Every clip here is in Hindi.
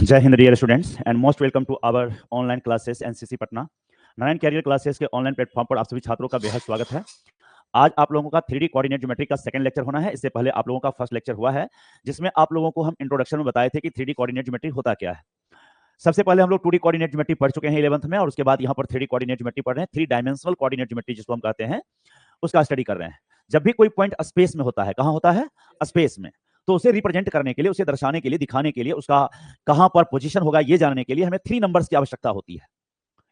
जय हिंद dear students and most welcome to our online classes NCC Patna. Narayan career classes के ऑनलाइन प्लेटफॉर्म पर आप सभी छात्रों का बेहद स्वागत है। आज आप लोगों का 3D कोऑर्डिनेट ज्योमेट्री का सेकंड लेक्चर होना है। इससे पहले आप लोगों का फर्स्ट लेक्चर हुआ है जिसमें आप लोगों को हम इंट्रोडक्शन में बताए थे कि 3D कोऑर्डिनेट ज्योमेट्री होता क्या है। सबसे पहले हम लोग 2D कोऑर्डिनेट ज्योमेट्री पढ़ चुके हैं 11th में, और उसके बाद यहाँ पर 3D कोऑर्डिनेट ज्योमेट्री पढ़ रहे हैं। 3 डायमेंशनल कोऑर्डिनेट ज्योमेट्री जिसको हम कहते हैं उसका स्टडी कर रहे हैं। जब भी कोई पॉइंट स्पेस में होता है, कहाँ होता है? स्पेस में, तो उसे रिप्रेजेंट करने के लिए, उसे दर्शाने के लिए, दिखाने के लिए, उसका कहां पर पोजीशन होगा ये जानने के लिए हमें 3 नंबर्स की आवश्यकता होती है।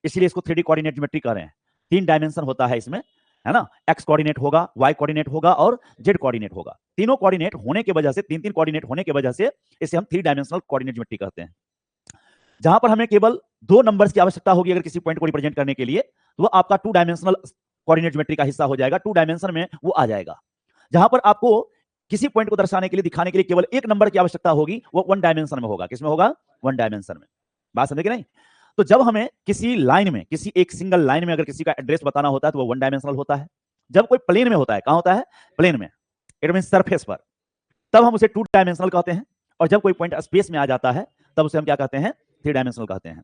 इसलिए इसको 3D कोऑर्डिनेट ज्योमेट्री कह रहे हैं। 3 डायमेंशन होता है इसमें, है ना। एक्स कोऑर्डिनेट होगा, वाई कोऑर्डिनेट होगा और जेड कोऑर्डिनेट होगा। तीनों कोऑर्डिनेट होने की वजह से, 3-3 कोऑर्डिनेट होने की वजह से इसे हम 3 डायमेंशनल कोऑर्डिनेट ज्योमेट्री कहते हैं। जहां पर हमें केवल 2 नंबर्स की आवश्यकता होगी अगर किसी पॉइंट को रिप्रेजेंट करने के लिए, तो वो आपका 2 डायमेंशनल कोऑर्डिनेट ज्योमेट्री का हिस्सा हो जाएगा। 2 डायमेंशन में वो आ जाएगा। जहां पर आपको किसी पॉइंट को दर्शाने के लिए, दिखाने के लिए केवल एक नंबर की आवश्यकता होगी, वो 1 डायमेंशन में होगा। किसमें होगा? 1 डायमेंशन में। बात समझे कि नहीं? तो जब हमें किसी लाइन में, किसी एक सिंगल लाइन में अगर किसी का एड्रेस बताना होता है तो वो 1 डायमेंशनल होता है। जब कोई प्लेन में होता है, कहां होता है? प्लेन में, इट मीन सरफेस पर, तब हम उसे 2 डायमेंशनल कहते हैं। और जब कोई पॉइंट स्पेस में आ जाता है तब उसे हम क्या कहते हैं? 3 डायमेंशनल कहते हैं।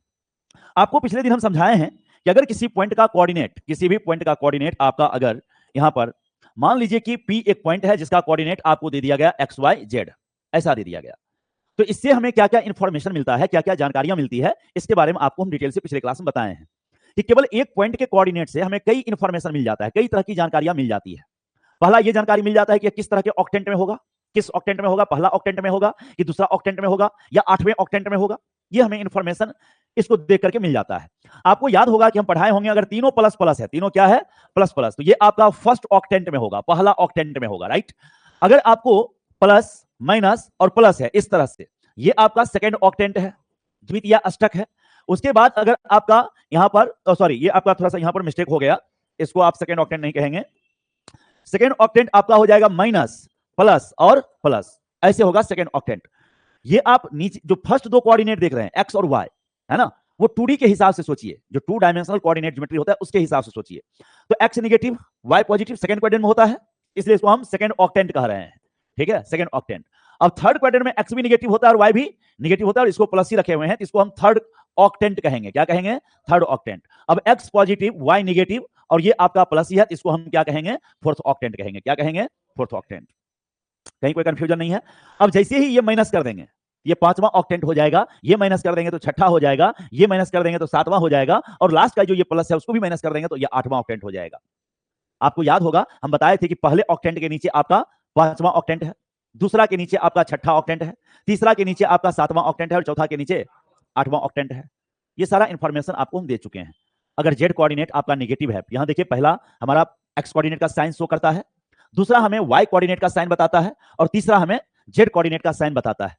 आपको पिछले दिन हम समझाए हैं कि अगर किसी पॉइंट का कोऑर्डिनेट, किसी भी पॉइंट का कोऑर्डिनेट आपका, अगर यहां पर मान लीजिए कि P एक पॉइंट है जिसका कोऑर्डिनेट आपको दे दिया गया XYZ, ऐसा दे दिया गया, तो इससे हमें क्या क्या इंफॉर्मेशन मिलता है, क्या क्या जानकारियां मिलती है, इसके बारे में आपको हम डिटेल से पिछले क्लास में बताए हैं कि केवल एक पॉइंट के कोऑर्डिनेट से हमें कई इंफॉर्मेशन मिल जाता है, कई तरह की जानकारियां मिल जाती है। पहला ये जानकारी मिल जाता है कि किस तरह के ऑक्टेंट में होगा, किस ऑक्टेंट में होगा, पहला ऑक्टेंट में होगा कि दूसरा ऑक्टेंट में होगा या 8वें ऑक्टेंट में होगा, ये हमें इंफॉर्मेशन इसको देख करके मिल जाता है। आपको याद होगा कि हम पढ़ाए होंगे, अगर तीनों प्लस प्लस है, तीनों क्या है? प्लस प्लस, तो ये आपका फर्स्ट ऑक्टेंट में होगा, पहला ऑक्टेंट में होगा, राइट। अगर आपको प्लस, माइनस और प्लस है इस तरह से, ये आपका सेकेंड ऑक्टेंट है, द्वितीय अष्टक है। उसके बाद अगर आपका यहां पर, सॉरी, ये आपका थोड़ा सा यहां पर मिस्टेक हो गया, इसको आप सेकेंड ऑक्टेंट नहीं कहेंगे। सेकेंड ऑक्टेंट आपका हो जाएगा माइनस, प्लस और प्लस, ऐसे होगा सेकेंड ऑक्टेंट। ये आप नीचे जो फर्स्ट 2 कोऑर्डिनेट देख रहे हैं, एक्स और वाई, है ना, वो 2D के हिसाब से सोचिए, जो 2 डायमेंशनल कोऑर्डिनेट ज्योमेट्री होता है उसके हिसाब से सोचिए। तो X negative, Y positive second quadrant में होता है, इसलिए इसको हम सेकंड ऑक्टेंट कह रहे हैं, ठीक है, सेकंड ऑक्टेंट। अब थर्ड क्वाड्रेंट में एक्स भी नेगेटिव होता है और वाई भी नेगेटिव होता है, और इसको प्लस ही रखे हुए हैं, तो इसको हम थर्ड ऑक्टेंट कहेंगे। क्या कहेंगे? Third octant. अब एक्स पॉजिटिव, वाई नेगेटिव और ये आपका प्लस ही है, इसको हम क्या कहेंगे? फोर्थ ऑक्टेंट कहेंगे। क्या कहेंगे? Fourth octant. कहीं कोई कंफ्यूजन नहीं है? अब जैसे ही ये माइनस कर देंगे, ये 5वां ऑक्टेंट हो जाएगा, ये माइनस कर देंगे तो 6ठा हो जाएगा, ये माइनस कर देंगे तो 7वां हो जाएगा, और लास्ट का जो ये प्लस है उसको भी माइनस कर देंगे तो ये 8वां ऑक्टेंट हो जाएगा। आपको याद होगा हम बताए थे कि पहले ऑक्टेंट के नीचे आपका 5वां ऑक्टेंट है, दूसरा के नीचे आपका 6ठा ऑक्टेंट है, तीसरा के नीचे आपका 7वां ऑक्टेंट है और चौथा के नीचे 8वां ऑक्टेंट है। ये सारा इंफॉर्मेशन आपको हम दे चुके हैं। अगर जेड कोऑर्डिनेट आपका नेगेटिव है, यहां देखिए, पहला हमारा एक्स कोऑर्डिनेट का साइन शो करता है, दूसरा हमें वाई कोऑर्डिनेट का साइन बताता है, और तीसरा हमें जेड कोऑर्डिनेट का साइन बताता है।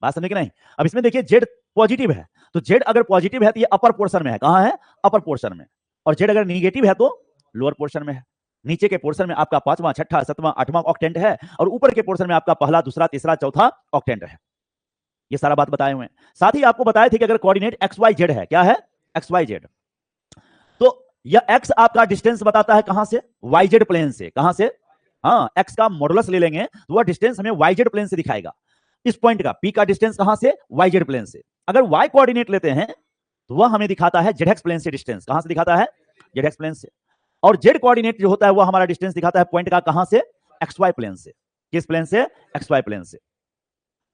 बात समझे कि नहीं? अब इसमें देखिए जेड पॉजिटिव है, तो जेड अगर पॉजिटिव है तो ये अपर पोर्शन में है। कहां है? अपर पोर्शन में। और जेड अगर नेगेटिव है तो लोअर पोर्शन में है। नीचे के पोर्शन में आपका 5वां, 6ठा, 7वां, 8वां ऑक्टेंट है, और ऊपर के पोर्शन में आपका पहला, दूसरा, तीसरा, चौथा ऑक्टेंट है। ये सारा बात बताए हुए हैं। साथ ही आपको बताया थे कि अगर कोऑर्डिनेट एक्स वाई जेड है, क्या है? एक्स वाई जेड, तो यह एक्स आपका डिस्टेंस बताता है कहां से? वाई जेड प्लेन से। कहां से? हाँ, एक्स का मॉडुलस ले लेंगे तो वह डिस्टेंस हमें वाई जेड प्लेन से दिखाएगा। इस पॉइंट का पी का डिस्टेंस कहां से? वाई जेड प्लेन से। अगर वाई कोऑर्डिनेट लेते हैं तो वह हमें दिखाता है जेड एक्स प्लेन से डिस्टेंस। कहां से दिखाता है? जेड एक्स प्लेन से। और जेड कोऑर्डिनेट जो होता है वह हमारा डिस्टेंस दिखाता है पॉइंट का कहां से? एक्स वाई प्लेन से। किस प्लेन से? एक्स वाई प्लेन से।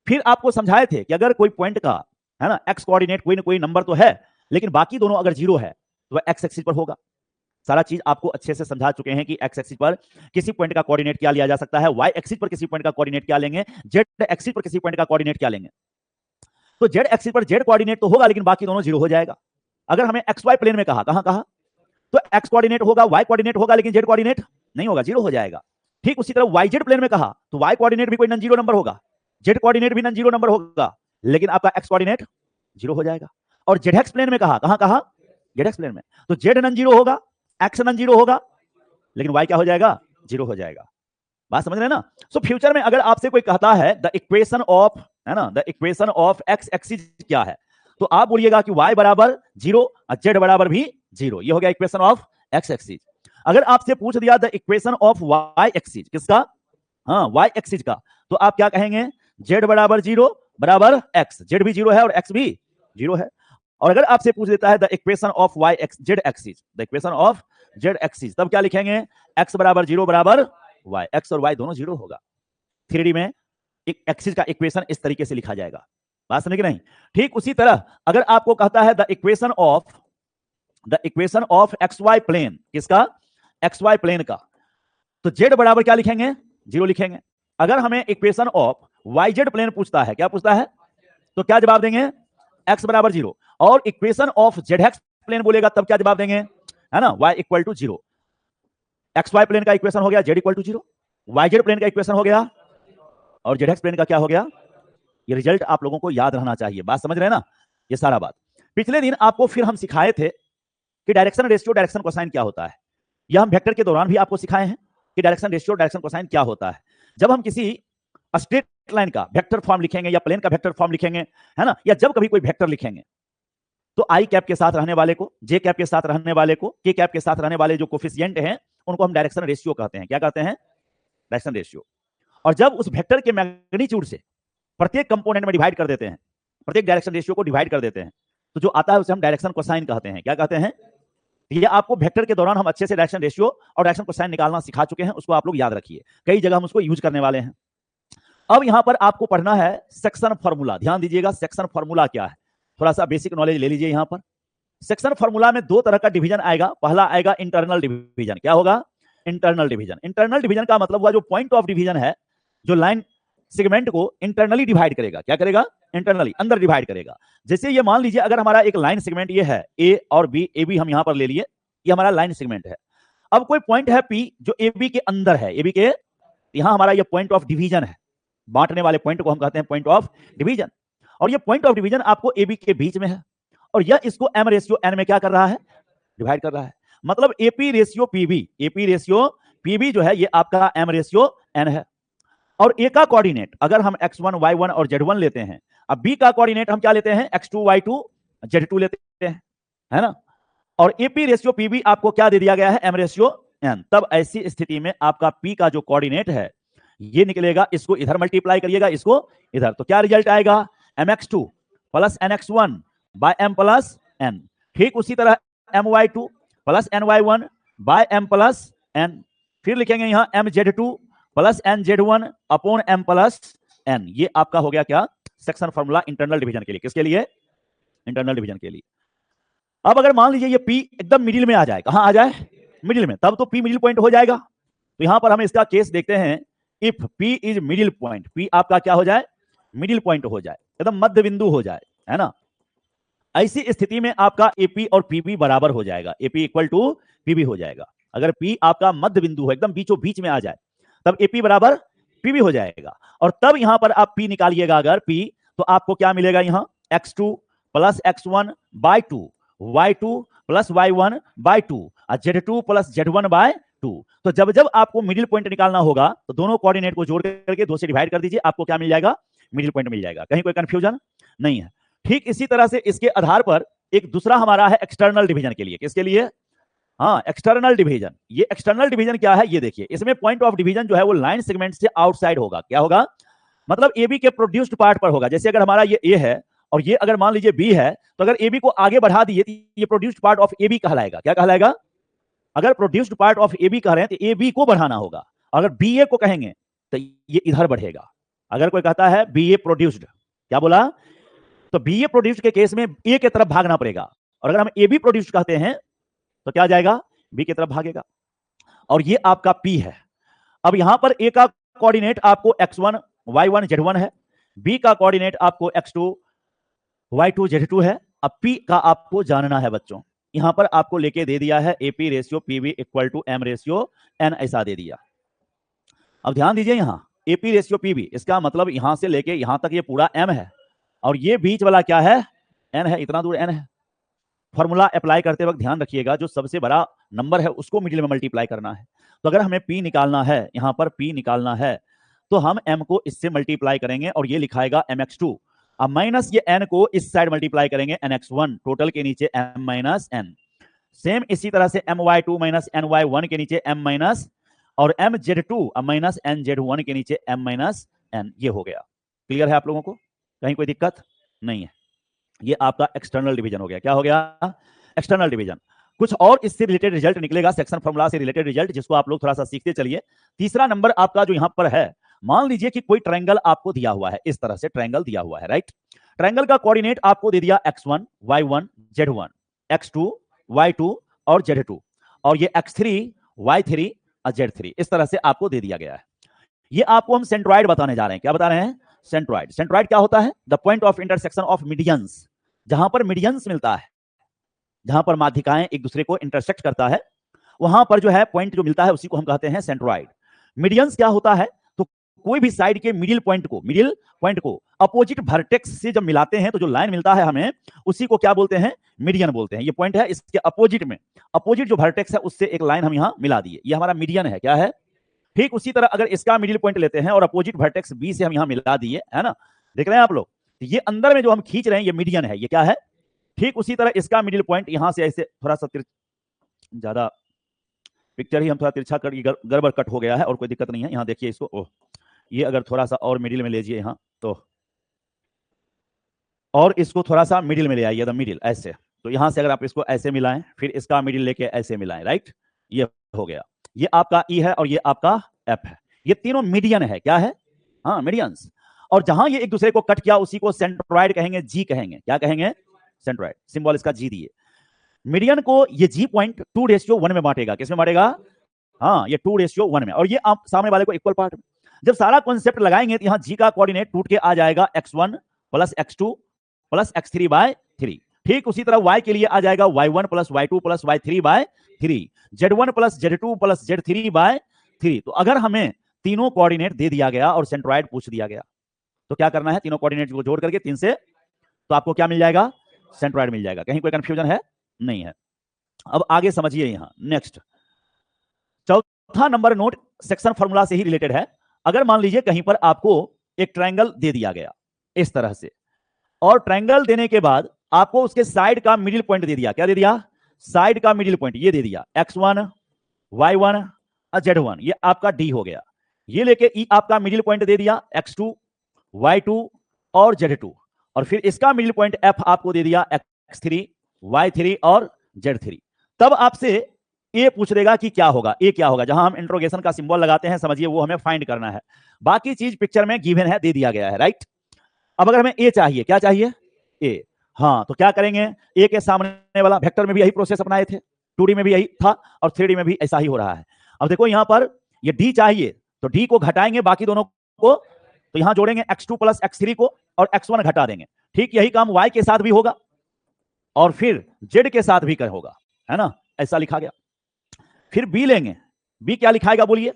फिर आपको समझाए थे कि अगर कोई पॉइंट का, है ना, एक्स कोऑर्डिनेट कोई ना कोई नंबर तो है, लेकिन बाकी दोनों अगर जीरो है तो वह एक्स एक्सिस पर होगा। सारा चीज आपको अच्छे से समझा चुके हैं कि एक्स एक्सिस पर किसी पॉइंट का कोऑर्डिनेट क्या लिया जा सकता है, वाई एक्सिस पर किसी पॉइंट का कोऑर्डिनेट क्या लेंगे, जेड एक्सिस पर किसी पॉइंट का कोऑर्डिनेट क्या लेंगे। तो जेड एक्सिस पर जेड कोऑर्डिनेट तो होगा, लेकिन बाकी दोनों जीरो हो जाएगा। अगर हमें एक्स वाई प्लेन में कहा, कहां कहा, तो एक्स कोऑर्डिनेट होगा, वाई कोऑर्डिनेट होगा, लेकिन जेड कोऑर्डिनेट नहीं होगा, जीरो हो जाएगा। ठीक उसी तरह वाई जेड प्लेन में कहा तो वाई कोऑर्डिनेट भी कोई नॉन जीरो नंबर होगा, जेड कोऑर्डिनेट भी नॉन जीरो नंबर होगा, लेकिन आपका एक्स कोऑर्डिनेट जीरो हो जाएगा। और जेड एक्स प्लेन में कहा, कहां कहा, जेड एक्स प्लेन में, तो जेड नॉन जीरो होगा, एक्स नॉन जीरो होगा, लेकिन वाई क्या हो जाएगा? जीरो हो जाएगा। बात समझ रहे हैं ना? सो फ्यूचर में अगर आपसे कोई कहता है द इक्वेशन ऑफ, है ना, the equation of x axis क्या है, तो आप बोलिएगा कि y बराबर जीरो और z बराबर भी जीरो। ये हो गया इक्वेशन ऑफ एक्स एक्सिस। अगर आपसे पूछ दिया the equation of y axis, किसका? हाँ, y एक्सिस का, तो आप क्या कहेंगे? z बराबर जीरो, बराबर एक्स, जेड भी 0 है और एक्स भी 0 है। और अगर आपसे पूछ देता है the equation of Y X Z axis, the equation of Z axis, तब क्या लिखेंगे? एक्स बराबर 0 बराबर वाई, एक्स और वाई दोनों 0 होगा। 3D में एक एक्सिस का इक्वेशन इस तरीके से लिखा जाएगा, बात समझ कि नहीं? ठीक उसी तरह अगर आपको कहता है the equation of X Y plane, किसका? एक्स वाई प्लेन का, तो जेड बराबर क्या लिखेंगे? 0 लिखेंगे। अगर हमें equation of Y Z plane पूछता है, क्या पूछता है, तो क्या जवाब देंगे? एक्स बराबर 0। और equation of Z X plane बोलेगा तब क्या जवाब देंगे? है ना, y equal to 0। X Y plane का इक्वेशन हो गया z equal to 0, Y Z plane का इक्वेशन हो गया, और जेड एक्स प्लेन का क्या हो गया? ये रिजल्ट आप लोगों को याद रहना चाहिए, बात समझ रहे हैं ना? ये सारा बात पिछले दिन आपको फिर हम सिखाए थे कि डायरेक्शन रेशियो डायरेक्शन कोसाइन क्या होता है। यह हम वेक्टर के दौरान भी आपको सिखाए हैं कि डायरेक्शन रेशियो डायरेक्शन कोसाइन क्या होता है। जब हम किसी स्ट्रेट लाइन का वेक्टर फॉर्म लिखेंगे या प्लेन का वेक्टर फॉर्म लिखेंगे, है ना, या जब कभी कोई वेक्टर लिखेंगे, तो आई कैप के साथ रहने वाले को, जे कैप के साथ रहने वाले को, के कैप के साथ रहने वाले जो कोफिशिएंट हैं उनको हम डायरेक्शन रेशियो कहते हैं। क्या कहते हैं? Direction ratio. और जब उस वेक्टर के मैग्नीट्यूड से प्रत्येक कंपोनेंट में डिवाइड कर देते हैं, प्रत्येक डायरेक्शन रेशियो को डिवाइड कर देते हैं, तो जो आता है उसे हम डायरेक्शन कोसाइन कहते हैं। क्या कहते हैं? ये आपको वेक्टर के दौरान हम अच्छे से डायरेक्शन रेशियो और डायरेक्शन कोसाइन निकालना सिखा चुके हैं, उसको आप लोग याद रखिए, कई जगह हम उसको यूज करने वाले हैं। अब यहां पर आपको पढ़ना है सेक्शन फॉर्मूला। ध्यान दीजिएगा, सेक्शन फॉर्मूला क्या है, थोड़ा सा बेसिक नॉलेज ले लीजिए। यहां पर सेक्शन फॉर्मूला में दो तरह का डिवीजन आएगा। पहला आएगा इंटरनल डिवीजन। क्या होगा? Internal division. इंटरनल डिवीजन का मतलब हुआ जो पॉइंट ऑफ डिवीजन है, जो लाइन सेगमेंट को इंटरनली डिवाइड करेगा। क्या करेगा? इंटरनली, अंदर डिवाइड करेगा। जैसे ये मान लीजिए अगर हमारा एक लाइन सेगमेंट ये है ए और बी, ए बी हम यहां पर ले लिए, ये हमारा लाइन सेगमेंट है। अब कोई पॉइंट है पी जो ए बी के अंदर है, ए बी के यहां हमारा ये पॉइंट ऑफ डिवीजन है, बांटने वाले पॉइंट को हम कहते हैं पॉइंट ऑफ डिवीजन। और ये पॉइंट ऑफ डिवीजन आपको ए बी के बीच में है, और यह इसको m रेशियो n में क्या कर रहा है? डिवाइड कर रहा है। मतलब AP ratio PB, AP ratio PB जो है ये आपका m रेशियो n है। और ए का कोऑर्डिनेट अगर हम x1 y1 और z1 लेते हैं, अब b का कोऑर्डिनेट हम क्या लेते हैं? x2 y2 z2 लेते हैं, है ना। और एपी रेशियो पीबी आपको क्या दे दिया गया है? m ratio n। तब ऐसी स्थिति में आपका p का जो कोऑर्डिनेट है ये निकलेगा, इसको इधर मल्टीप्लाई करिएगा, इसको इधर, तो क्या रिजल्ट आएगा? mx2 plus nx1 by m plus n। ठीक उसी तरह my2 plus ny1 by m plus n। फिर लिखेंगे यहां mz2 plus nz1 upon m plus n। ये आपका हो गया क्या? सेक्शन फॉर्मूला इंटरनल डिवीजन के लिए। किसके लिए? इंटरनल डिवीजन के लिए। अब अगर मान लीजिए ये p एकदम मिडिल में आ जाए, कहां आ जाए? मिडिल में, तब तो p मिडिल पॉइंट हो जाएगा। तो यहां पर हम इसका केस देखते हैं, if p is middle point, p आपका क्या हो जाए? मिडिल पॉइंट हो जाए, एकदम मध्य बिंदु हो जाए, है ना। ऐसी स्थिति में आपका एपी और पीबी बराबर हो जाएगा, एपी इक्वल टू पीबी हो जाएगा। अगर पी आपका मध्य बिंदु है, एकदम बीचों बीच में आ जाए, तब एपी बराबर पीबी हो जाएगा। और तब यहां पर आप पी निकालिएगा अगर पी, तो आपको क्या मिलेगा? यहां x2 plus x1 bye 2, y2 plus y1 bye 2, और z2 प्लस z1 बाय 2। तो जब जब आपको मिडिल पॉइंट निकालना होगा तो दोनों कोऑर्डिनेट को जोड़ करके 2 से डिवाइड कर दीजिए, आपको क्या मिल जाएगा? मिडिल पॉइंट मिल जाएगा। कहीं कोई कंफ्यूजन नहीं है। ठीक इसी तरह से इसके आधार पर एक दूसरा हमारा है एक्सटर्नल डिवीजन के लिए। किसके लिए? हाँ, एक्सटर्नल डिवीजन। ये एक्सटर्नल डिवीजन क्या है? ये देखिए, इसमें पॉइंट ऑफ डिवीजन जो है वो लाइन सेगमेंट से आउटसाइड होगा। क्या होगा? मतलब ए बी के प्रोड्यूस्ड पार्ट पर होगा। जैसे अगर हमारा ये ए है और ये अगर मान लीजिए बी है, तो अगर ए बी को आगे बढ़ा दिए तो ये produced part of A B कहलाएगा। क्या कहलाएगा? अगर produced part of A B कह रहे हैं तो ए बी को बढ़ाना होगा। अगर बी ए को कहेंगे तो ये इधर बढ़ेगा। अगर कोई कहता है बी ए प्रोड्यूस्ड, क्या बोला? तो बी ए प्रोड्यूस्ड के केस में ए के तरफ भागना पड़ेगा, और अगर हम ए बी प्रोड्यूस्ड कहते हैं तो क्या जाएगा? बी की तरफ भागेगा। और ये आपका पी है। अब यहां पर ए का कोऑर्डिनेट आपको x1 y1 z1 है, बी का कोऑर्डिनेट आपको x2 y2 z2 है। अब पी का आपको जानना है बच्चों, यहां पर आपको लेके दे दिया है AP ratio PB equal to m ratio n, ऐसा दे दिया। अब ध्यान दीजिए, यहां एपी रेशियो पीबी, इसका मतलब यहां से लेके यहां तक ये पूरा m है, और ये बीच वाला क्या है? n है, इतना दूर n है। फॉर्मूला अप्लाई करते वक्त ध्यान रखिएगा, जो सबसे बड़ा नंबर है उसको मिडिल में मल्टीप्लाई करना है। तो अगर हमें p निकालना है, यहां पर p निकालना है, तो हम m को इससे मल्टीप्लाई करेंगे और ये लिखाएगा mx2। अब माइनस ये n को इस साइड मल्टीप्लाई करेंगे nx1, टोटल के नीचे m माइनस n। सेम इसी तरह से my2 माइनस ny1 के नीचे m माइनस, और mz2 माइनस nz1 के नीचे m माइनस n। ये हो गया। क्लियर है आप लोगों को? कहीं कोई दिक्कत नहीं है। ये आपका एक्सटर्नल डिवीजन हो गया। क्या हो गया? External division. कुछ और इससे रिलेटेड रिजल्ट निकलेगा, सेक्शन फॉर्मूला से रिलेटेड रिजल्ट, जिसको आप लोग थोड़ा सा सीखते चलिए। तीसरा नंबर आपका जो यहां पर है, मान लीजिए कि कोई ट्रायंगल आपको दिया हुआ है, इस तरह से ट्रायंगल दिया हुआ है, राइट। ट्रायंगल का कोऑर्डिनेट आपको दे दिया x1 y1 z1, x2 y2 और z2, और ये x3 y3 और z3, इस तरह से आपको दे दिया गया है। ये आपको हम सेंट्रॉइड बताने जा रहे हैं। क्या बता रहे हैं? सेंट्रॉइड। सेंट्रॉइड क्या होता है? The point of intersection of medians, जहां पर मीडियंस मिलता है, जहां पर माध्यिकाएं एक दूसरे को इंटरसेक्ट करता है, वहां पर जो है पॉइंट जो मिलता है उसी को हम कहते हैं सेंट्रॉइड। मीडियंस क्या होता है? तो कोई भी साइड के मिडिल पॉइंट को अपोजिट वर्टेक्स से जब मिलाते हैं तो जो लाइन मिलता है हमें, उसी को क्या बोलते हैं? मीडियन बोलते हैं। ये पॉइंट है, इसके अपोजिट में, अपोजिट जो वर्टेक्स है उससे एक लाइन हम यहां मिला दिए, ये हमारा मीडियन है। क्या है? ठीक उसी तरह अगर इसका मिडिल पॉइंट लेते हैं और अपोजिट वर्टेक्स बी से हम यहां मिला दिए, है ना, देख रहे हैं आप लोग, तो ये अंदर में जो हम खींच रहे हैं ये मीडियन है। ये क्या है? ठीक उसी तरह इसका मिडिल पॉइंट यहां से ऐसे थोड़ा सा ज्यादा पिक्चर ही हम थोड़ा तिरछा कर, गड़बड़ कट हो गया है और कोई दिक्कत नहीं है। यहां देखिए इसको, ओह, ये अगर थोड़ा सा और मिडिल में लीजिए यहां तो, और इसको थोड़ा सा मिडिल में ले आइए, द मिडिल ऐसे, तो यहां से अगर आप इसको ऐसे मिलाएं, फिर इसका मिडिल लेके ऐसे मिलाएं, राइट, ये हो गया। ये आपका ई है और ये आपका एफ है। ये तीनों मीडियन है। क्या है? हाँ, मीडियंस। और जहां ये एक दूसरे को कट किया उसी को सेंट्रॉइड कहेंगे, जी कहेंगे। क्या कहेंगे? सेंट्रॉइड। सिंबल इसका जी दिए। मीडियन को ये जी पॉइंट 2:1 में बांटेगा। किसमें बांटेगा? हाँ, ये 2:1 में, और ये आप सामने वाले को इक्वल पार्ट में। जब सारा कॉन्सेप्ट लगाएंगे तो यहां जी का कोऑर्डिनेट टूट के आ जाएगा x1 plus x2 plus x3/3। ठीक उसी तरह y के लिए आ जाएगा y1 plus y2 plus y3/3, z1 plus z2 plus z3/3। तो अगर हमें तीनों कोऑर्डिनेट दे दिया गया और सेंट्रॉइड पूछ दिया गया, तो क्या करना है? तीनों कोऑर्डिनेट को जोड़ करके 3 से, तो आपको क्या मिल जाएगा? सेंट्रॉइड मिल जाएगा। कहीं कोई कंफ्यूजन है? नहीं है। अब आगे समझिए, यहां नेक्स्ट चौथा नंबर नोट सेक्शन फार्मूला से ही रिलेटेड है। अगर मान लीजिए कहीं पर आपको एक ट्रायंगल दे दिया गया इस तरह से, और ट्रायंगल देने के बाद आपको उसके साइड का मिडिल पॉइंट दे दिया। क्या दे दिया? साइड का मिडिल पॉइंट ये दे दिया, x1 y1 और z1, ये आपका d हो गया। ये लेके ई आपका मिडिल पॉइंट दे दिया, x2 y2 और z2, और फिर इसका मिडिल पॉइंट f आपको दे दिया, x3 y3 और z3। तब आपसे ए पूछ देगा कि क्या होगा, ए क्या होगा, जहां हम इंट्रोगेशन का सिंबल लगाते हैं, समझिए वो हमें फाइंड करना है। बाकी चीज पिक्चर में गिवन है, दे दिया गया है, राइट। अब अगर हमें ए चाहिए, क्या चाहिए? ए। हाँ, तो क्या करेंगे? ए के सामने वाला, वेक्टर में भी यही प्रोसेस अपनाए थे, 2D में भी यही था और 3D में भी ऐसा ही हो रहा है। अब देखो यहां पर ये डी चाहिए, तो डी को घटाएंगे बाकी दोनों को, तो यहां जोड़ेंगे x2 प्लस x3 को और x1 घटा देंगे। ठीक यही काम y के साथ भी होगा और फिर z के साथ भी होगा, है ना, ऐसा लिखा गया। फिर b लेंगे, b क्या लिखाएगा बोलिए?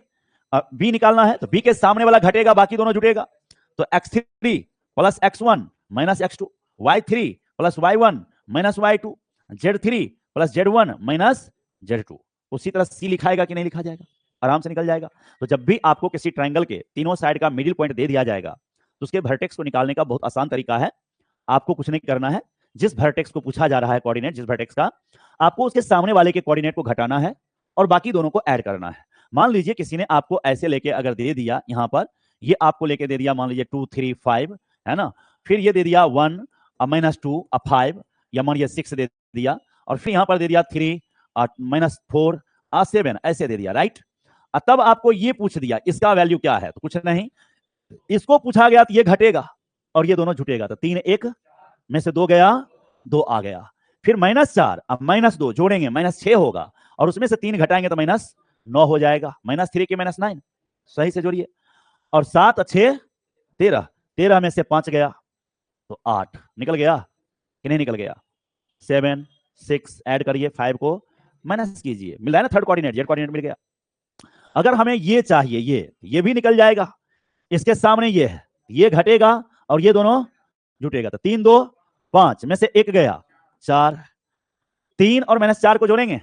b निकालना है तो b के सामने वाला घटेगा, बाकी दोनों जुटेगा, तो x3 plus x1 minus x2, y3 plus y1 minus y2, z3 plus z1 minus z2। उसी तरह c लिखाएगा कि नहीं लिखा जाएगा? आराम से निकल जाएगा। तो जब भी आपको किसी ट्रायंगल के तीनों साइड का मिडिल पॉइंट दे दिया जाएगा, तो उसके वर्टेक्स को निकालने का बहुत आसान तरीका है। आपको कुछ नहीं करना है, जिस वर्टेक्स को पूछा जा रहा है कोऑर्डिनेट, जिस वर्टेक्स का, आपको उसके सामने वाले के कोऑर्डिनेट को घटाना है और बाकी दोनों को ऐड करना है। मान लीजिए किसी ने आपको ऐसे लेके अगर दे दिया, यहां पर ये आपको लेके दे दिया, मान लीजिए 2 3 5, है ना, फिर ये दे दिया 1 -2 5, या मान लीजिए 6 दे दिया, और फिर यहां पर दे दिया 3 -4 7, ऐसे दे दिया, राइट। तब आपको ये पूछ दिया इसका वैल्यू क्या है, तो कुछ नहीं, इसको पूछा गया तो ये घटेगा और ये दोनों जुटेगा, तो 3 1 में से 2 गया, 2 आ गया। फिर -4, अब -2 जोड़ेंगे, -6 होगा, और उसमें से 3 घटाएंगे तो -9 हो जाएगा, -3 के -9, सही से जोड़िए, और 7 6 13, 13 में से 5 गया तो 8 निकल गया कि नहीं निकल गया? 7 6 ऐड करिए, 5 को माइनस कीजिए, मिल रहा है ना, थर्ड कोऑर्डिनेट, जेड कोऑर्डिनेट मिल गया। अगर हमें ये चाहिए, ये भी निकल जाएगा, इसके सामने ये है, ये घटेगा और ये दोनों जुटेगा, तो 3 2 5 में से 1 गया, 4, 3 और -4 को जोड़ेंगे,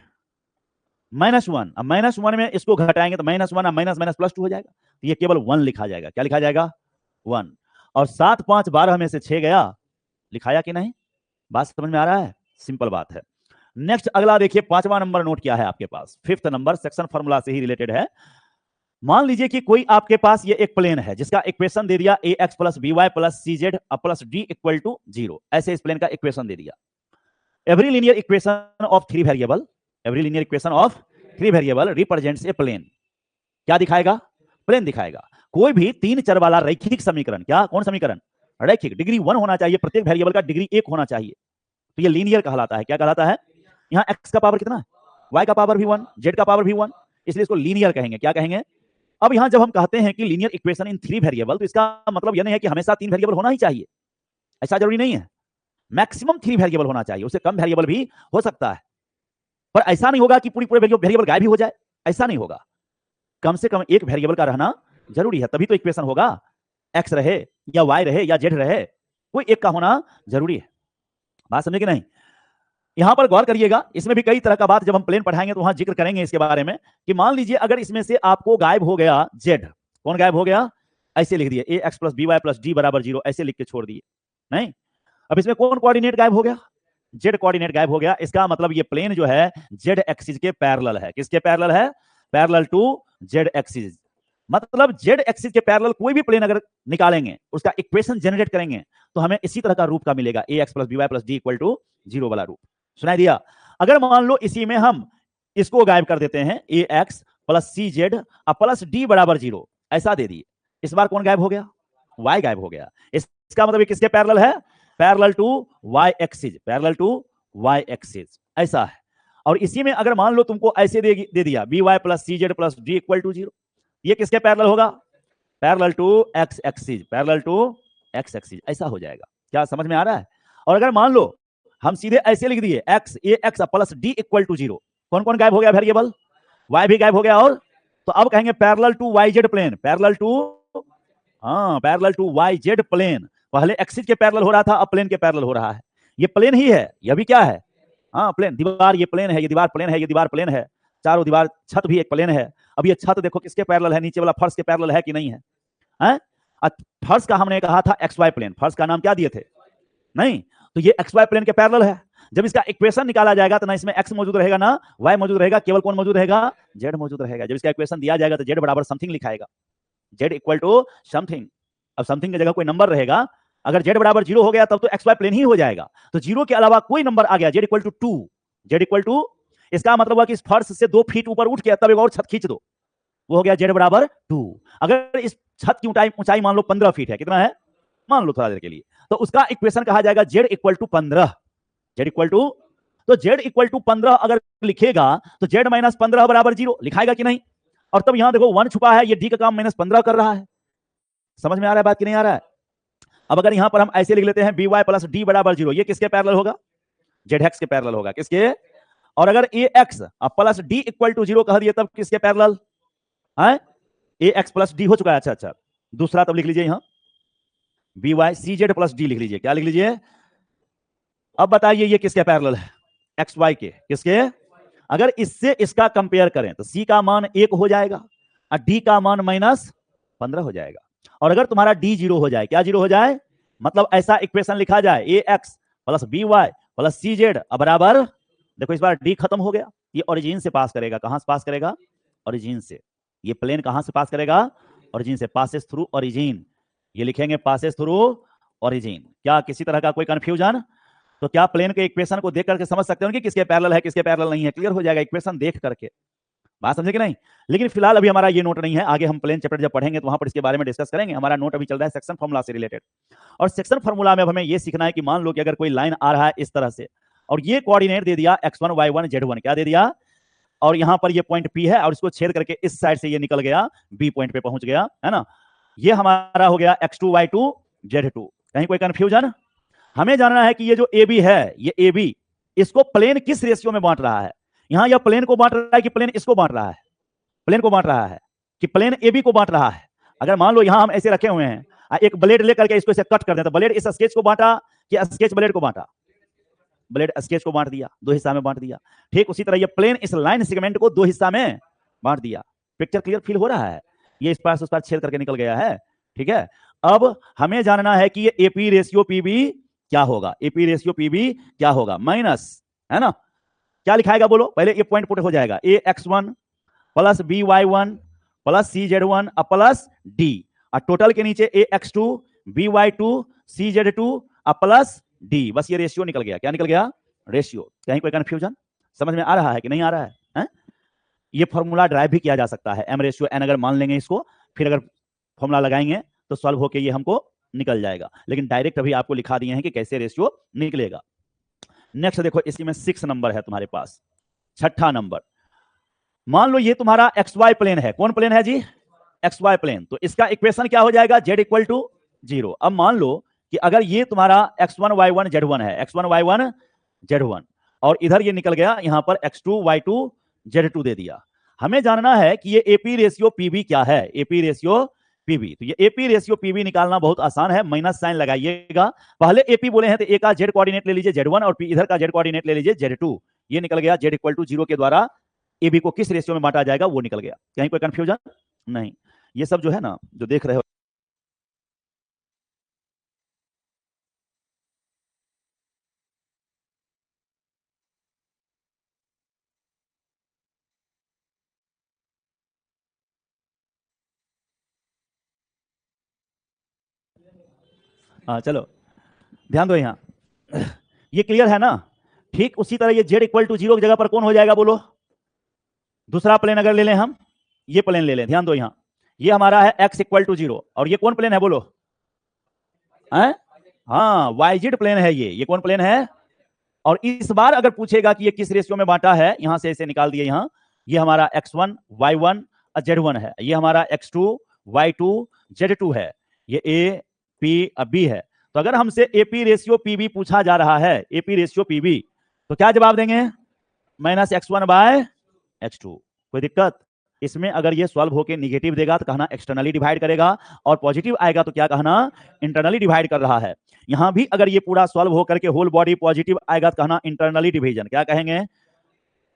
-1, अब -1 में इसको घटाएंगे तो -1 माइनस माइनस +2 हो जाएगा, तो ये केवल 1 लिखा जाएगा। क्या लिखा जाएगा? 1। और 7 5 12 में से 6 गया, लिखाया कि नहीं? बात समझ में आ रहा है? सिंपल बात है। नेक्स्ट अगला देखिए, 5वां नंबर नोट क्या है आपके पास, 5th नंबर, सेक्शन फार्मूला से ही रिलेटेड है। मान लीजिए कि कोई आपके पास ये एक प्लेन है जिसका इक्वेशन दे दिया a x plus b Y plus C Z plus D equal to 0, ऐसे इस प्लेन का इक्वेशन दे दिया। Every linear equation of three variable represents a plane. क्या दिखाएगा? प्लेन दिखाएगा। कोई भी तीन चर वाला रैखिक समीकरण, क्या कौन समीकरण? रैखिक, डिग्री 1 होना चाहिए, प्रत्येक वेरिएबल का डिग्री 1 होना चाहिए, तो ये लीनियर कहलाता है। क्या कहलाता है? यहाँ x का पावर कितना है, y का पावर भी 1, z का पावर भी 1, इसलिए इसको लीनियर कहेंगे। क्या कहेंगे? अब यहां जब हम कहते हैं कि linear equation in three variable, तो इसका मतलब यह नहीं है कि हमेशा तीन वेरिएबल होना ही चाहिए, ऐसा जरूरी नहीं है। मैक्सिमम थ्री वेरिएबल होना चाहिए, उससे कम वेरिएबल भी हो सकता है, पर ऐसा नहीं होगा कि पूरे वेरिएबल गायब ही हो जाए, ऐसा नहीं होगा। कम से कम एक वेरिएबल का रहना जरूरी है, तभी तो इक्वेशन होगा। एक्स रहे या वाई रहे या जेड रहे, कोई एक का होना जरूरी है। बात समझे कि नहीं? यहां पर गौर करिएगा, इसमें भी कई तरह का बात जब हम प्लेन पढ़ाएंगे तो वहां जिक्र करेंगे इसके बारे में कि मान लीजिए अगर इसमें से आपको गायब हो गया जेड, कौन गायब हो गया? ऐसे लिख दिए a x plus b Y plus d बराबर 0, ऐसे लिख के छोड़ दिए। नहीं, अब इसमें कौन कोऑर्डिनेट गायब हो गया? जेड कोऑर्डिनेट गायब हो गया। इसका मतलब ये प्लेन जो है जेड एक्सिस के पैरेलल है। किसके पैरेलल है? Parallel to Z axis. मतलब जेड एक्सिस के पैरेलल कोई भी प्लेन अगर निकालेंगे, उसका इक्वेशन जनरेट करेंगे, तो हमें इसी तरह का रूप का मिलेगा, a x plus b Y plus D equal to 0 वाला रूप। सुनाई दिया? अगर मान लो इसी में हम इसको गायब कर देते हैं, ए एक्स प्लस सी जेड प्लस डी बराबर 0, ऐसा दे दिए, इस बार कौन गायब हो गया? वाई गायब हो गया। इसका मतलब किसके पैरेलल है? Parallel to Y axis, parallel to Y axis, ऐसा है। और इसी में अगर मान लो तुमको ऐसे दे दिया B Y plus C Z plus D equal to 0, ये किसके पैरेलल होगा? Parallel to X axis, parallel to X axis, ऐसा हो जाएगा। क्या समझ में आ रहा है? और अगर मान लो हम सीधे ऐसे लिख दिए X A x plus D equal to 0, कौन कौन गायब हो गया वेरिएबल? वाई भी गायब हो गया। और तो अब कहेंगे parallel to Y Z plane, parallel to Y Z plane. पहले एक्सिस के पैरेलल हो रहा था, अब प्लेन के पैरेलल हो रहा है। ये प्लेन ही है, यह भी क्या है? हाँ प्लेन। दीवार ये प्लेन है, ये दीवार प्लेन है, ये दीवार प्लेन है, चारों दीवार, छत भी एक प्लेन है। अब ये छत देखो किसके पैरेलल है? नीचे वाला फर्श के पैरेलल है कि नहीं है? फर्श का हमने कहा था एक्स वाई प्लेन, फर्श का नाम क्या दिए थे? नहीं, तो ये एक्स वाई प्लेन के पैरेलल है। जब इसका इक्वेशन निकाला जाएगा तो ना इसमें एक्स मौजूद रहेगा ना वाई मौजूद रहेगा, केवल कौन मौजूद रहेगा? जेड मौजूद रहेगा। जब इसका इक्वेशन दिया जाएगा तो जेड बराबर समथिंग लिखाएगा, जेड इक्वल टू समथिंग। अब समथिंग की जगह कोई नंबर रहेगा, अगर जेड बराबर 0 हो गया तब तो एक्स वाई प्लेन ही हो जाएगा। तो 0 के अलावा कोई नंबर आ गया, Z equal to 2, Z equal to, इसका मतलब हुआ कि इस फर्श से 2 फीट ऊपर उठ गया, तब एक और छत खींच दो, वो हो गया जेड बराबर 2। अगर इस छत की ऊंचाई मान लो 15 फीट है, कितना है मान लो थोड़ा देर के लिए, तो उसका इक्वेशन कहा जाएगा Z equal to 15, Z equal to, तो जेड इक्वल टू 15 अगर लिखेगा तो जेड माइनस 15 बराबर 0 लिखाएगा कि नहीं? और तब यहां देखो 1 छुपा है, ये डी का काम माइनस 15 कर रहा है। समझ में आ रहा है बात कि नहीं आ रहा है? अब अगर यहां पर हम ऐसे लिख लेते हैं बी वाई प्लस डी बराबर 0, ये किसके पैरेलल होगा? जेड एक्स के पैरेलल होगा। किसके? और अगर a x plus D equal to 0 कह दिए तब किसके पैरेलल है? ए एक्स प्लस डी हो चुका है। अच्छा, दूसरा तब लिख लीजिए यहां B Y C Z plus D लिख लीजिए। क्या लिख लीजिए? अब बताइए ये किसके पैरेलल है? एक्स वाई के। किसके? अगर इससे इसका कंपेयर करें तो सी का मान 1 हो जाएगा और डी का मान माइनस 15 हो जाएगा। और अगर तुम्हारा डी 0 हो जाए, क्या 0 हो जाए, मतलब ऐसा इक्वेशन लिखा जाए a x plus b Y plus C z बराबर, देखो इस बार डी खत्म हो गया, ये ओरिजिन से पास करेगा। कहां से पास करेगा? ओरिजिन से। ये प्लेन कहां से पास करेगा? ओरिजिन से, पासेस थ्रू ओरिजिन। ये लिखेंगे पासेस थ्रू ओरिजिन। क्या किसी तरह का कोई कंफ्यूजन? तो क्या प्लेन के इक्वेशन को देख करके समझ सकते हो कि किसके पैरेलल है किसके पैरेलल नहीं है? क्लियर हो जाएगा इक्वेशन देख करके। बात समझे कि नहीं? लेकिन फिलहाल अभी हमारा ये नोट नहीं है, आगे हम प्लेन चैप्टर जब पढ़ेंगे तो वहां पर इसके बारे में डिस्कस करेंगे। हमारा नोट अभी चल रहा है सेक्शन फॉर्मूला से रिलेटेड, और सेक्शन फॉर्मूला में हमें ये सीखना है कि मान लो कि अगर कोई लाइन आ रहा है इस तरह से और ये कोऑर्डिनेट दे दिया x1 y1 z1, क्या दे दिया, और यहां पर ये पॉइंट P है और इसको छेद करके इस साइड से ये निकल गया, B पॉइंट पे पहुंच गया, है ना? ये हमारा हो गया x2 y2 z2। कहीं कोई कंफ्यूजन? हमें जानना है कि ये जो AB है, ये AB इसको प्लेन किस रेशियो में बांट रहा है? यहां यह प्लेन को बांट रहा है कि प्लेन इसको बांट रहा है? प्लेन को बांट रहा है कि प्लेन AB को बांट रहा है? अगर मान लो यहां हम ऐसे रखे हुए हैं, एक ब्लेड लेकर के इसको इसे कट कर दें, तो ब्लेड इस स्केच को बांटा कि स्केच ब्लेड को बांटा? ब्लेड स्केच को बांट दिया, 2 हिस्सा में बांट दिया। ठीक उसी तरह ये प्लेन इस लाइन सेगमेंट को 2 हिस्सा में बांट दिया। पिक्चर क्लियर फील हो रहा है? ये इस पार से उस पार छेद करके निकल गया है। ठीक है, अब हमें जानना है कि ये एपी रेशियो पीबी क्या होगा? एपी रेशियो पीबी क्या होगा? माइनस, है ना? क्या लिखाएगा बोलो? पहले ये पॉइंट पुट हो जाएगा, a x 1 plus b y 1 plus CZ1 plus D और टोटल के नीचे AX2 BY2 CZ2 plus D। बस ये रेशियो निकल गया। क्या निकल गया? रेशियो। कहीं कोई कंफ्यूजन? समझ में आ रहा है कि नहीं आ रहा है? ये फॉर्मूला ड्राइव भी किया जा सकता है। M/N अगर मान लेंगे इसको, फिर अगर फॉर्मूला लगाएंगे तो सॉल्व होके ये हमको निकल जाएगा। लेकिन डायरेक्ट अभी आपको लिखा दिए हैं कि कैसे रेशियो निकलेगा। नेक्स्ट देखो, इसी में 6 नंबर है तुम्हारे पास, 6ठा नंबर। मान लो ये तुम्हारा XY प्लेन है। कौन प्लेन है जी? XY plane. तो इसका इक्वेशन क्या हो जाएगा? Z equal to 0। अब मान लो कि अगर ये तुम्हारा X1 Y1 Z1 है, X1 Y1 Z1, और इधर ये निकल गया यहां पर X2 Y2 Z2 दे दिया। हमें जानना है कि ये AP रेशियो PB क्या है। AP रेशियो PB, तो ये AP रेशियो PB निकालना बहुत आसान है। माइनस साइन लगाइएगा। पहले AP बोले हैं तो A का Z कोऑर्डिनेट ले लीजिए Z1 और इधर का Z कोऑर्डिनेट ले लीजिए Z2। ये निकल गया Z इक्वल टू 0 के द्वारा AB को किस रेशियो में बांटा जाएगा वो निकल गया। कहीं कोई कंफ्यूजन नहीं? ये सब जो है ना, जो देख रहे हो, चलो ध्यान दो यहां। ये क्लियर है ना? ठीक उसी तरह ये Z इक्वल टू 0 की जगह पर कौन हो जाएगा बोलो? दूसरा प्लेन अगर ले लें हम, ये प्लेन ले लें। ध्यान दो यहां, ये हमारा है X इक्वल टू 0 और ये कौन प्लेन है बोलो? हाँ, YZ प्लेन है ये कौन प्लेन है? और इस बार अगर पूछेगा कि ये किस रेशियो में बांटा है, यहां से ऐसे निकाल दिए। यहां ये हमारा X1 Y1 Z1 है, ये हमारा X2 Y2 Z2 है, ये A P B है। तो अगर हमसे AP रेशियो PB पूछा जा रहा है, AP रेशियो PB, तो क्या जवाब देंगे? Minus X1 by X2। कोई दिक्कत? इसमें अगर ये सॉल्व होके निगेटिव देगा तो कहना एक्सटर्नली डिवाइड करेगा, और पॉजिटिव आएगा तो क्या कहना? इंटरनली डिवाइड कर रहा है। यहां भी अगर ये पूरा सॉल्व होकर के होल बॉडी पॉजिटिव आएगा तो कहना इंटरनली डिवीजन। क्या कहेंगे?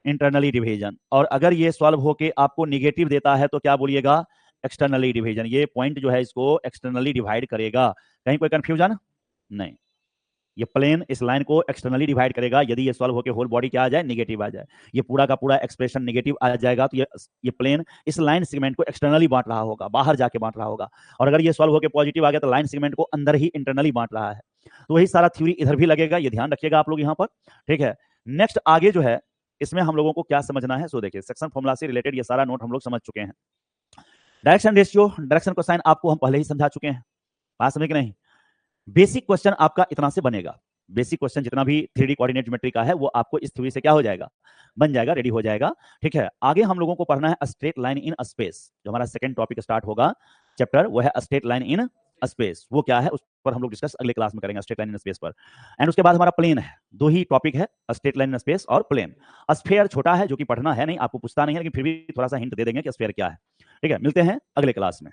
Internally division. और अगर ये सॉल्व होके आपको निगेटिव देता है तो क्या बोलिएगा? Externally division. ये पॉइंट जो है इसको एक्सटर्नली डिवाइड करेगा। कहीं कोई कंफ्यूजन नहीं? ये प्लेन इस लाइन को एक्सटर्नली डिवाइड करेगा यदि ये सॉल्व होकर होल बॉडी क्या आ जाए? निगेटिव आ जाए। ये पूरा का पूरा एक्सप्रेशन निगेटिव आ जाएगा तो ये प्लेन इस लाइन सेगमेंट को एक्सटर्नली बांट रहा होगा, बाहर जाके बांट रहा होगा। और अगर ये सॉल्व होकर पॉजिटिव आ गया तो लाइन सेगमेंट को अंदर ही इंटरनली बांट रहा है। तो वही सारा थ्योरी इधर भी लगेगा, ये ध्यान रखिएगा आप लोग यहाँ पर। ठीक है, नेक्स्ट आगे जो है इसमें हम लोगों को क्या समझना है, सो देखिए सेक्शन फॉर्मूला से रिलेटेड ये सारा नोट हम लोग समझ चुके हैं। डायरेक्शन रेशियो, डायरेक्शन कोसाइन आपको हम पहले ही समझा चुके हैं, बात समझ के नहीं? बेसिक क्वेश्चन आपका इतना से बनेगा। बेसिक क्वेश्चन जितना भी 3D कोऑर्डिनेट ज्योमेट्री का है वो आपको इस थ्योरी से क्या हो जाएगा? बन जाएगा, रेडी हो जाएगा। ठीक है, आगे हम लोगों को पढ़ना है स्ट्रेट लाइन इन स्पेस। जो हमारा सेकंड टॉपिक स्टार्ट होगा चैप्टर, वो है स्ट्रेट लाइन इन स्पेस। वो क्या है उस पर हम लोग डिस्कस अगले क्लास में करेंगे, स्ट्रेट लाइन इन स्पेस पर। एंड उसके बाद हमारा प्लेन है। दो ही टॉपिक है, स्ट्रेट लाइन इन स्पेस और प्लेन। स्फीयर छोटा है जो कि पढ़ना है नहीं, आपको पूछता नहीं है, लेकिन फिर भी थोड़ा सा हिंट दे देंगे कि स्फीयर क्या है। ठीक है, मिलते हैं अगले क्लास में।